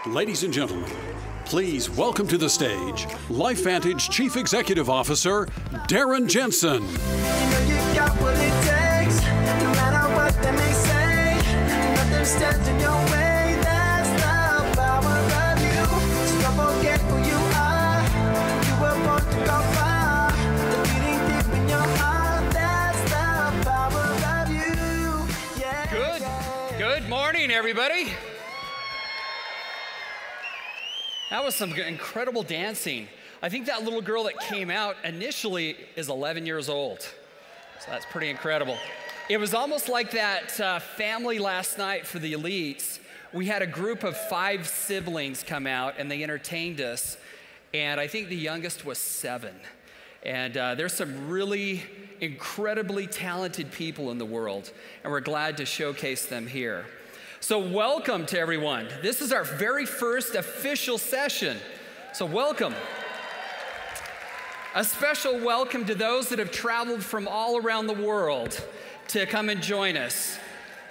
Ladies and gentlemen, please welcome to the stage LifeVantage Chief Executive Officer, Darren Jensen. You got what it takes, no matter what they may say, nothing stands in your way, that's the power of you. So don't forget who you are, you were born to go far, the beating deep in your heart, that's the power of you. Yeah. Good morning, everybody. That was some incredible dancing. I think that little girl that came out initially is 11 years old. So that's pretty incredible. It was almost like that family last night for the elites. We had a group of 5 siblings come out and they entertained us. And I think the youngest was 7. And there's some really incredibly talented people in the world. And we're glad to showcase them here. So welcome to everyone. This is our very first official session. So welcome. A special welcome to those that have traveled from all around the world to come and join us.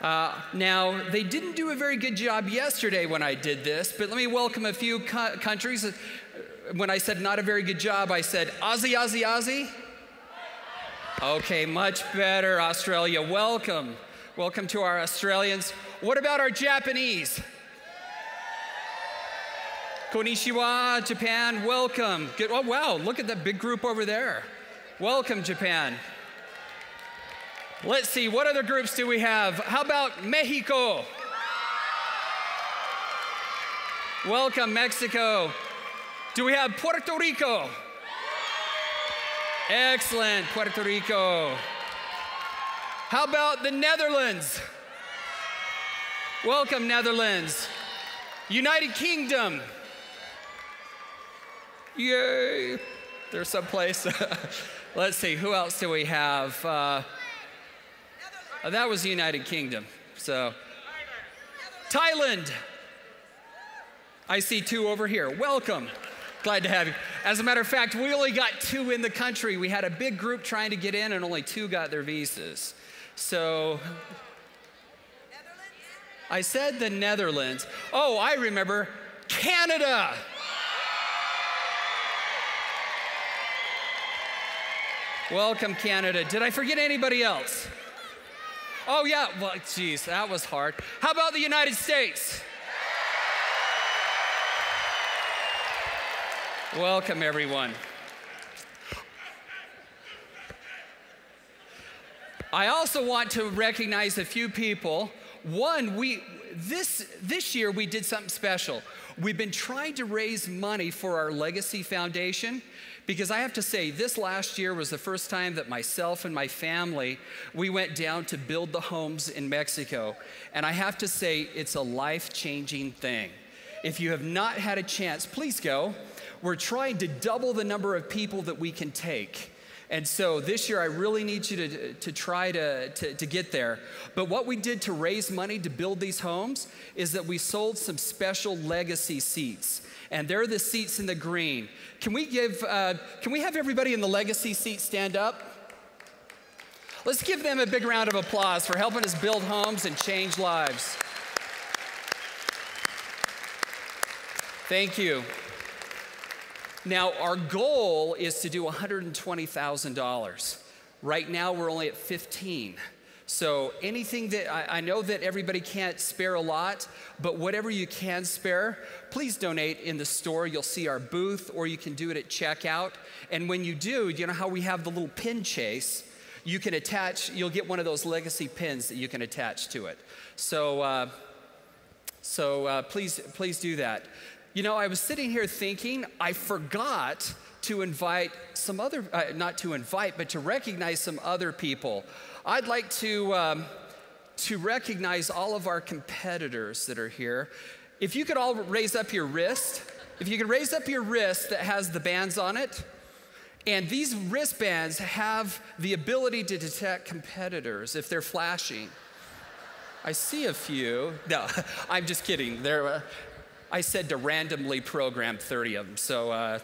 Now, they didn't do a very good job yesterday when I did this, but let me welcome a few countries. When I said not a very good job, I said Aussie, Aussie, Aussie. Okay, much better, Australia. Welcome. Welcome to our Australians. What about our Japanese? Konnichiwa, Japan, welcome. Good. Oh, wow, look at that big group over there. Welcome, Japan. Let's see, what other groups do we have? How about Mexico? Welcome, Mexico. Do we have Puerto Rico? Excellent, Puerto Rico. How about the Netherlands? Welcome, Netherlands. United Kingdom. Yay. There's someplace. Let's see, who else do we have? That was the United Kingdom. So, Thailand. I see 2 over here. Welcome. Glad to have you. As a matter of fact, we only got 2 in the country. We had a big group trying to get in and only 2 got their visas. So, I said the Netherlands. Oh, I remember, Canada. Welcome, Canada. Did I forget anybody else? Oh, yeah, well, geez, that was hard. How about the United States? Welcome, everyone. I also want to recognize a few people. One, this year we did something special. We've been trying to raise money for our Legacy Foundation because I have to say this last year was the first time that myself and my family, we went down to build the homes in Mexico. And I have to say it's a life-changing thing. If you have not had a chance, please go. We're trying to double the number of people that we can take. And so this year, I really need you to try to get there. But what we did to raise money to build these homes is that we sold some special legacy seats. And they're the seats in the green. Can we have everybody in the legacy seat stand up? Let's give them a big round of applause for helping us build homes and change lives. Thank you. Now, our goal is to do $120,000. Right now, we're only at 15. So anything that, I know that everybody can't spare a lot, but whatever you can spare, please donate in the store. You'll see our booth, or you can do it at checkout. And when you do, you know how we have the little pin chase? You can attach, you'll get one of those legacy pins that you can attach to it. So, please do that. You know, I was sitting here thinking, I forgot to invite some other, not to invite, but to recognize some other people. I'd like to recognize all of our competitors that are here. If you could all raise up your wrist, if you could raise up your wrist that has the bands on it, and these wristbands have the ability to detect competitors if they're flashing. I see a few. No, I'm just kidding. I said to randomly program 30 of them, so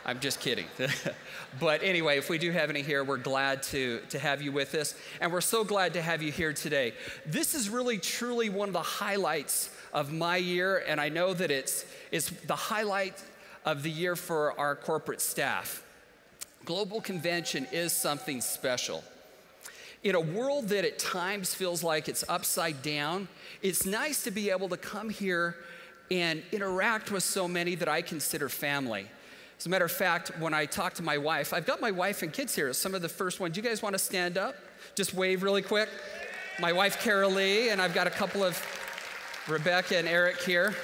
I'm just kidding. But anyway, if we do have any here, we're glad to have you with us, and we're so glad to have you here today. This is really, truly one of the highlights of my year, and I know that it's It's the highlight of the year for our corporate staff. Global convention is something special. In a world that at times feels like it's upside down, it's nice to be able to come here and interact with so many that I consider family. As a matter of fact, when I talk to my wife, I've got my wife and kids here. Some of the first ones. Do you guys want to stand up? Just wave really quick. My wife, Carol Lee, and I've got a couple of Rebecca and Eric here.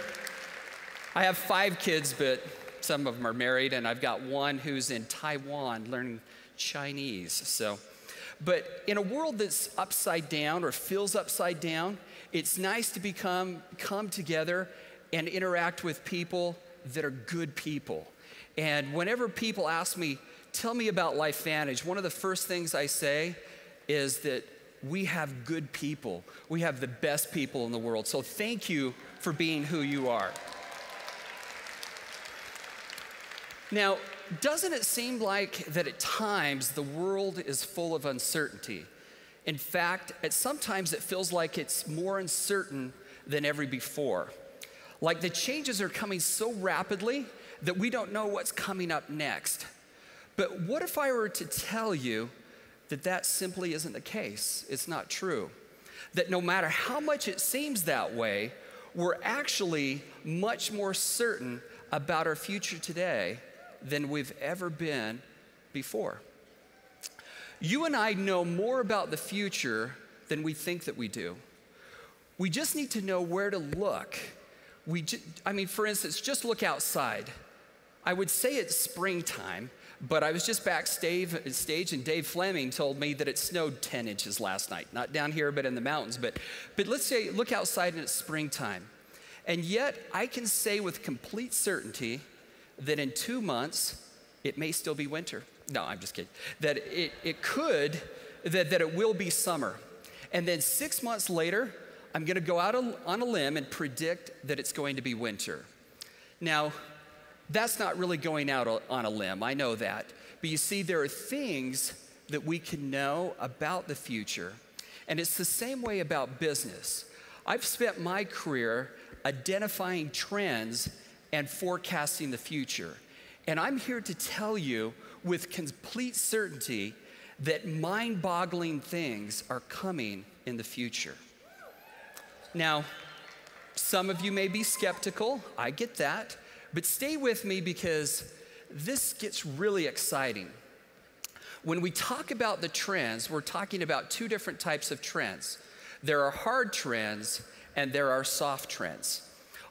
I have 5 kids, but some of them are married, and I've got one who's in Taiwan learning Chinese. But in a world that's upside down or feels upside down, it's nice to come together and interact with people that are good people. And whenever people ask me, tell me about LifeVantage, one of the first things I say is that we have good people. We have the best people in the world. So thank you for being who you are. Now, doesn't it seem like that at times the world is full of uncertainty? In fact, sometimes it feels like it's more uncertain than ever before. Like the changes are coming so rapidly that we don't know what's coming up next. But what if I were to tell you that that simply isn't the case? It's not true. That no matter how much it seems that way, we're actually much more certain about our future today than we've ever been before. You and I know more about the future than we think that we do. We just need to know where to look. For instance, just look outside. I would say it's springtime, but I was just backstage and Dave Fleming told me that it snowed 10 inches last night. Not down here, but in the mountains. But let's say, look outside and it's springtime. And yet, I can say with complete certainty that in 2 months, it may still be winter. No, I'm just kidding. That it will be summer. And then 6 months later, I'm gonna go out on a limb and predict that it's going to be winter. Now, that's not really going out on a limb, I know that. But you see, there are things that we can know about the future. And it's the same way about business. I've spent my career identifying trends and forecasting the future. And I'm here to tell you with complete certainty that mind-boggling things are coming in the future. Now, some of you may be skeptical, I get that, but stay with me because this gets really exciting. When we talk about the trends, we're talking about 2 different types of trends. There are hard trends and there are soft trends.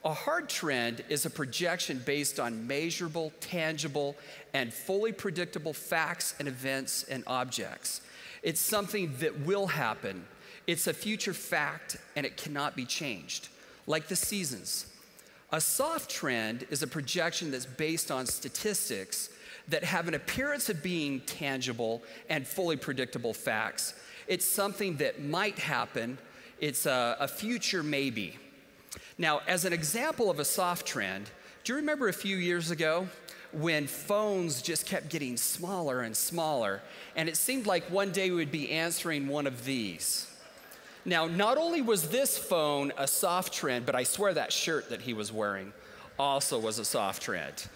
A hard trend is a projection based on measurable, tangible, and fully predictable facts and events and objects. It's something that will happen. It's a future fact and it cannot be changed, like the seasons. A soft trend is a projection that's based on statistics that have an appearance of being tangible and fully predictable facts. It's something that might happen. It's a future maybe. Now, as an example of a soft trend, do you remember a few years ago when phones just kept getting smaller and smaller, and it seemed like one day we would be answering one of these? Now, not only was this phone a soft trend, but I swear that shirt that he was wearing also was a soft trend.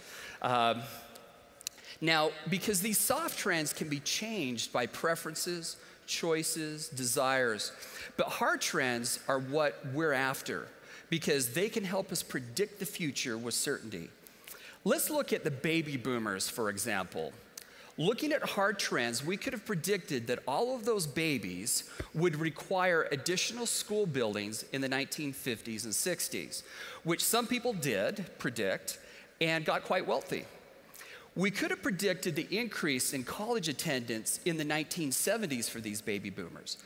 Now, because these soft trends can be changed by preferences, choices, desires, but hard trends are what we're after because they can help us predict the future with certainty. Let's look at the baby boomers, for example. Looking at hard trends, we could have predicted that all of those babies would require additional school buildings in the 1950s and 60s, which some people did predict and got quite wealthy. We could have predicted the increase in college attendance in the 1970s for these baby boomers,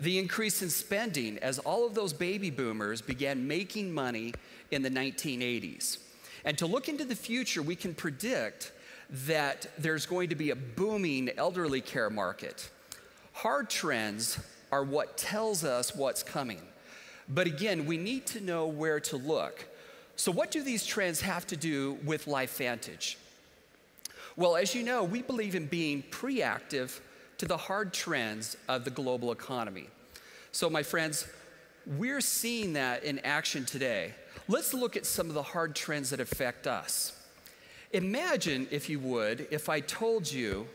the increase in spending as all of those baby boomers began making money in the 1980s. And to look into the future, we can predict that there's going to be a booming elderly care market. Hard trends are what tells us what's coming. But again, we need to know where to look. So what do these trends have to do with LifeVantage? Well, as you know, we believe in being proactive to the hard trends of the global economy. So my friends, we're seeing that in action today. let's look at some of the hard trends that affect us. Imagine, if you would, if I told you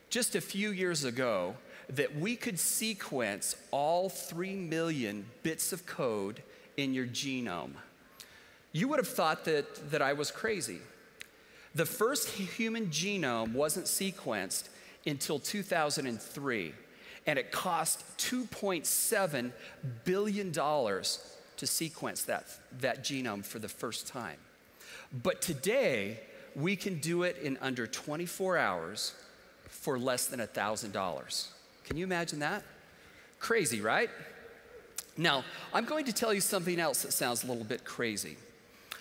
just a few years ago that we could sequence all 3 million bits of code in your genome. You would have thought that I was crazy. The first human genome wasn't sequenced until 2003, and it cost $2.7 billion to sequence that genome for the first time. But today, we can do it in under 24 hours for less than $1,000. Can you imagine that? Crazy, right? Now, I'm going to tell you something else that sounds a little bit crazy.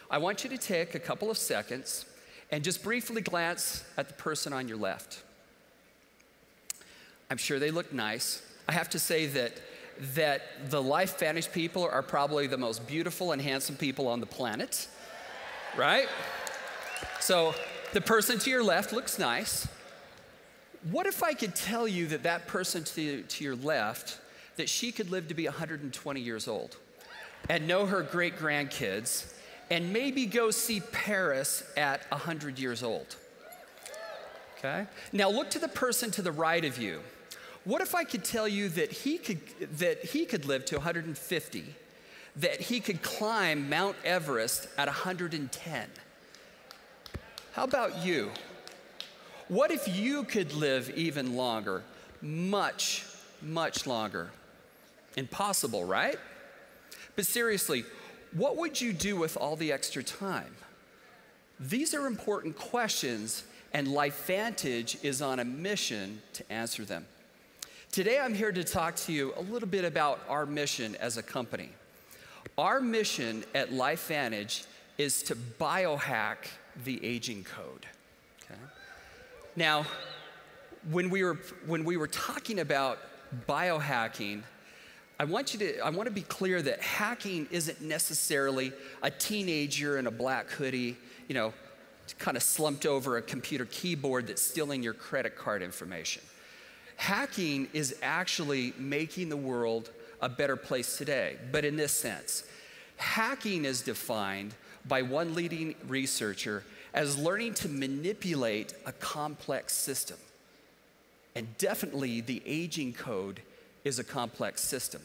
I want you to take a couple of seconds and just briefly glance at the person on your left. I'm sure they look nice. I have to say that the LifeVantage people are probably the most beautiful and handsome people on the planet, right? So the person to your left looks nice. What if I could tell you that that person to your left, that she could live to be 120 years old and know her great-grandkids and maybe go see Paris at 100 years old? Okay? Now look to the person to the right of you. What if I could tell you that he could live to 150, that he could climb Mount Everest at 110? How about you? What if you could live even longer? Much, much longer. Impossible, right? But seriously, what would you do with all the extra time? These are important questions, and LifeVantage is on a mission to answer them. Today, I'm here to talk to you a little bit about our mission as a company. Our mission at LifeVantage is to biohack the aging code. Okay? Now, when we were talking about biohacking, I want to be clear that hacking isn't necessarily a teenager in a black hoodie, you know, kind of slumped over a computer keyboard that's stealing your credit card information. Hacking is actually making the world a better place today, but in this sense. Hacking is defined by one leading researcher as learning to manipulate a complex system. And definitely the aging code is a complex system.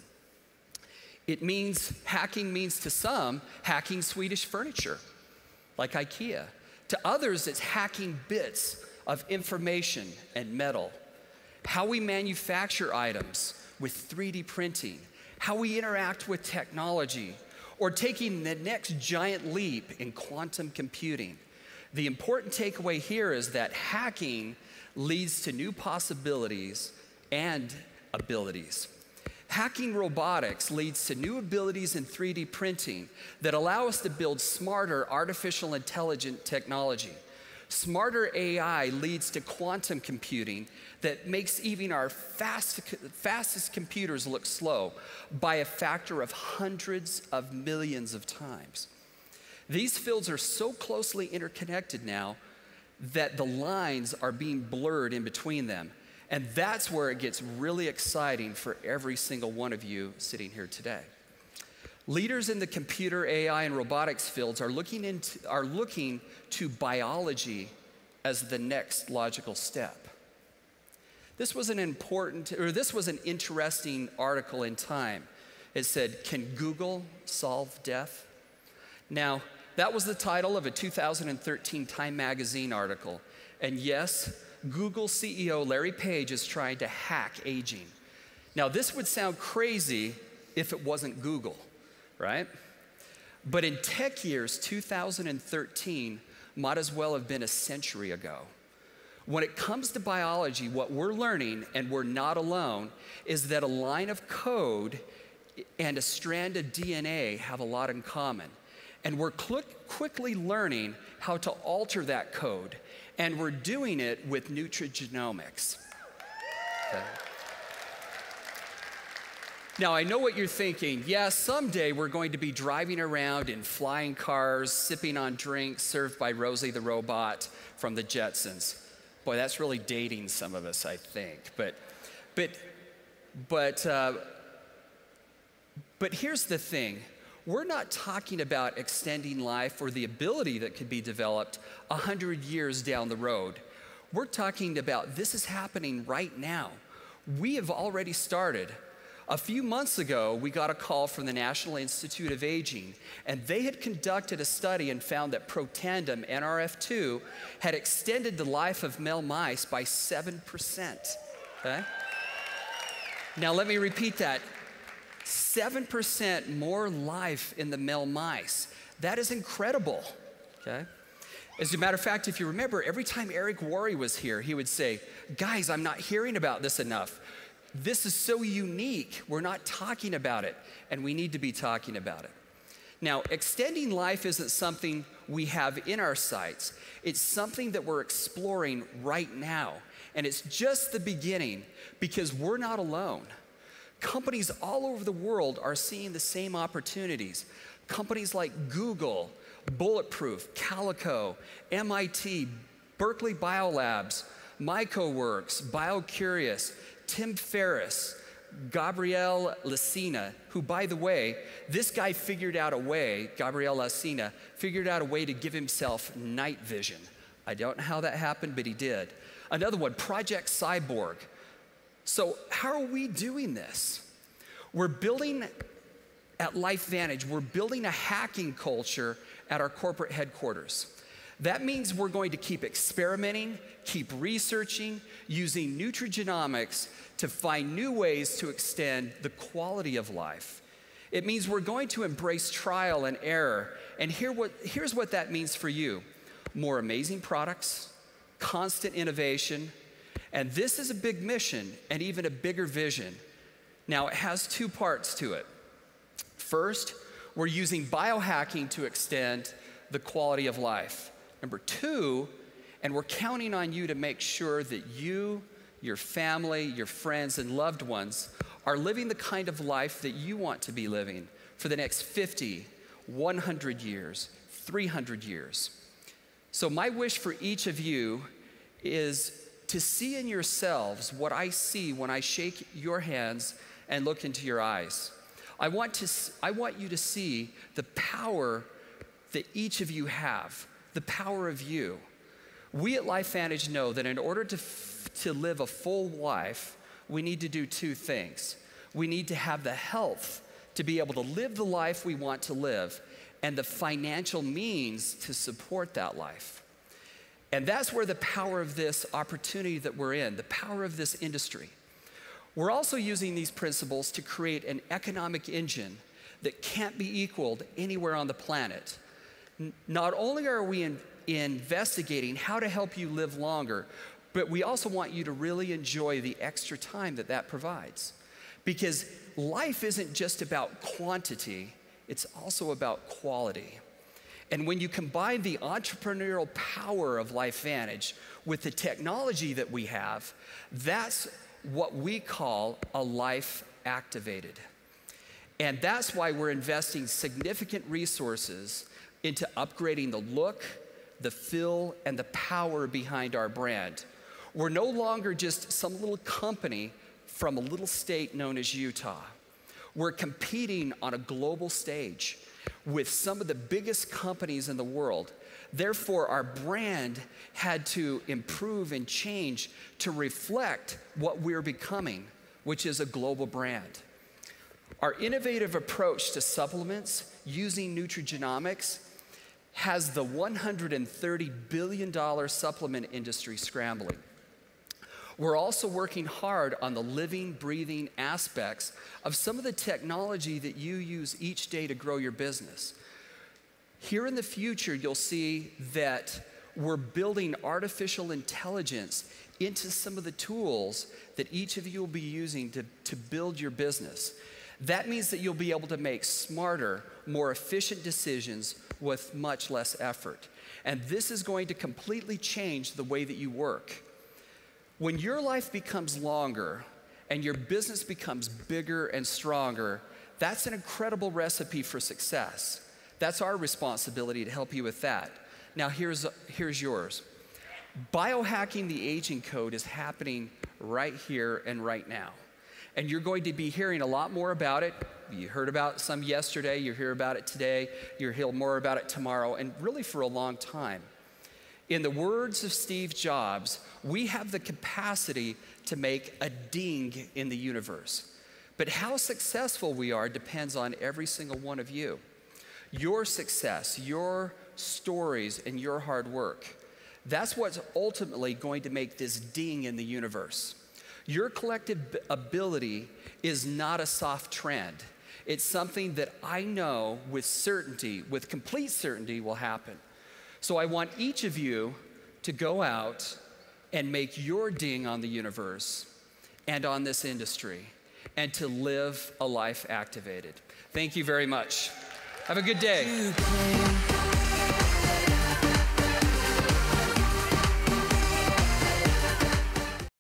Hacking means to some, hacking Swedish furniture, like IKEA. To others, it's hacking bits of information and metal. How we manufacture items with 3D printing, how we interact with technology, or taking the next giant leap in quantum computing. The important takeaway here is that hacking leads to new possibilities and abilities. Hacking robotics leads to new abilities in 3D printing that allow us to build smarter artificial intelligent technology. Smarter AI leads to quantum computing that makes even our fastest computers look slow by a factor of hundreds of millions of times. These fields are so closely interconnected now that the lines are being blurred in between them. And that's where it gets really exciting for every single one of you sitting here today. Leaders in the computer, AI, and robotics fields are looking to biology as the next logical step. This was an interesting article in Time. It said, "Can Google solve death?" Now, that was the title of a 2013 Time magazine article. And yes, Google CEO Larry Page is trying to hack aging. Now, this would sound crazy if it wasn't Google, right? But in tech years, 2013 might as well have been a century ago. When it comes to biology, what we're learning, and we're not alone, is that a line of code and a strand of DNA have a lot in common. And we're quickly learning how to alter that code. And we're doing it with Nutrigenomics. Okay. Now, I know what you're thinking. Yeah, someday we're going to be driving around in flying cars, sipping on drinks served by Rosie the robot from the Jetsons. Boy, that's really dating some of us, I think. But here's the thing. we're not talking about extending life or the ability that could be developed 100 years down the road. We're talking about this is happening right now. We have already started. A few months ago, we got a call from the National Institute of Aging, and they had conducted a study and found that Protandim, NRF2, had extended the life of male mice by 7%. Okay? Now let me repeat that. 7% more life in the male mice. That is incredible, okay? As a matter of fact, if you remember, every time Eric Worre was here, he would say, guys, I'm not hearing about this enough. This is so unique. We're not talking about it, and we need to be talking about it. Now, extending life isn't something we have in our sights. It's something that we're exploring right now, and it's just the beginning because we're not alone. Companies all over the world are seeing the same opportunities. Companies like Google, Bulletproof, Calico, MIT, Berkeley Biolabs, MycoWorks, BioCurious, Tim Ferriss, Gabriel Lacina, who, by the way, this guy figured out a way, Gabriel Lacina, figured out a way to give himself night vision. I don't know how that happened, but he did. Another one, Project Cyborg. So how are we doing this? We're building at LifeVantage, we're building a hacking culture at our corporate headquarters. That means we're going to keep experimenting, keep researching, using Nutrigenomics to find new ways to extend the quality of life. It means we're going to embrace trial and error. And here's what that means for you. More amazing products, constant innovation, and this is a big mission and even a bigger vision. Now, it has two parts to it. First, we're using biohacking to extend the quality of life. Number two, and we're counting on you to make sure that you, your family, your friends, and loved ones are living the kind of life that you want to be living for the next 50, 100 years, 300 years. So my wish for each of you is to see in yourselves what I see when I shake your hands and look into your eyes. I want you to see the power that each of you have, the power of you. We at LifeVantage know that in order to live a full life, we need to do two things. We need to have the health to be able to live the life we want to live and the financial means to support that life. And that's where the power of this opportunity that we're in, the power of this industry. We're also using these principles to create an economic engine that can't be equaled anywhere on the planet. Not only are we investigating how to help you live longer, but we also want you to really enjoy the extra time that that provides. Because life isn't just about quantity, it's also about quality. And when you combine the entrepreneurial power of LifeVantage with the technology that we have, that's what we call a life activated. And that's why we're investing significant resources into upgrading the look, the feel, and the power behind our brand. We're no longer just some little company from a little state known as Utah. We're competing on a global stage with some of the biggest companies in the world. Therefore, our brand had to improve and change to reflect what we're becoming, which is a global brand. Our innovative approach to supplements using Nutrigenomics has the $130 billion supplement industry scrambling. We're also working hard on the living, breathing aspects of some of the technology that you use each day to grow your business. Here in the future, you'll see that we're building artificial intelligence into some of the tools that each of you will be using to build your business. That means that you'll be able to make smarter, more efficient decisions with much less effort. And this is going to completely change the way that you work. When your life becomes longer and your business becomes bigger and stronger, that's an incredible recipe for success. That's our responsibility to help you with that. Now here's yours. Biohacking the aging code is happening right here and right now. And you're going to be hearing a lot more about it. You heard about some yesterday, you hear about it today, you'll hear more about it tomorrow, and really for a long time. In the words of Steve Jobs, we have the capacity to make a ding in the universe. But how successful we are depends on every single one of you. Your success, your stories, and your hard work, that's what's ultimately going to make this ding in the universe. Your collective ability is not a soft trend. It's something that I know with certainty, with complete certainty, will happen. So I want each of you to go out and make your ding on the universe and on this industry, and to live a life activated. Thank you very much. Have a good day.